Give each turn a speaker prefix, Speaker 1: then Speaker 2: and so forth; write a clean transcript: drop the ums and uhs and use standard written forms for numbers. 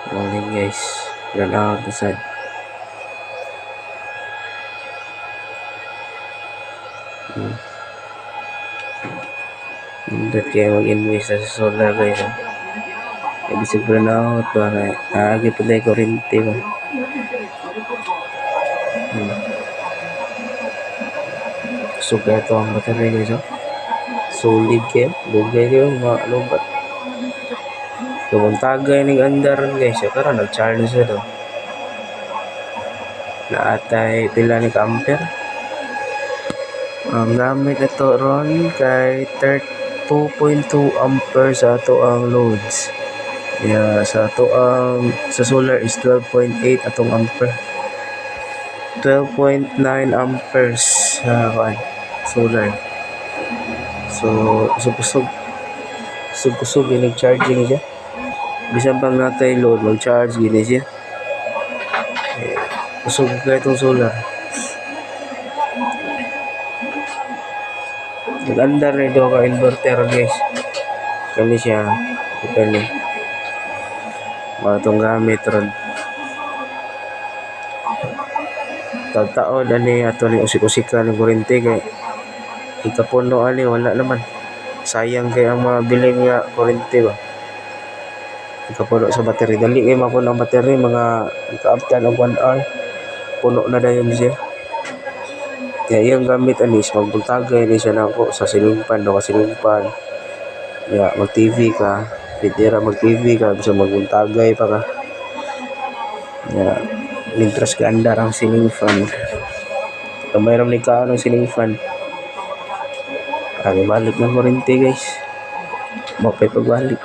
Speaker 1: Morning guys, ganahan na sad. Hindot kayo mag-invest sa solar guys. Ibig sabihin na ako ba kaya naagi pa tayo kurente ba. So kaya ito ang battery guys. Solid kayo, bugay kayo mga alubat. Kung tagay ng andaran guys, karon nag-charge na siya daw. Naatay pila ni ka-ampere. Ang gamit ito ron kay 2.2 ampere sa ato ang loads. Yeah, sa ato ang sa solar is 12.8 atong ampere. 12.9 amperes sa solar. So, kusog yung nag-charging siya. Bisan pang natay load, mag-charge gini siya. Kusog ka itong solar. Nag-andar na ito ka inverter guys. Kani siya. Kani. Mga itong gamit ron. Taon ani ato ni usik-usika ng kurente kay ikapuno ani wala naman. Sayang kay ang mga biling nga kurente ba. Ikapuno sa battery. Dali kay mapuno ang battery mga ika-after of 1 hour. Puno na dayon siya. Kaya yung gamit anis magbuntagay ni siya nako sa silingpan do ka silingpan. Ya mag-TV ka, pitira mag-TV ka bisa magbuntagay pa ka. Ya interest ka andar ang ceiling fan. Kung mayroon ni ka ng ceiling fan. Balik ng kurente guys. Mapay pagbalik.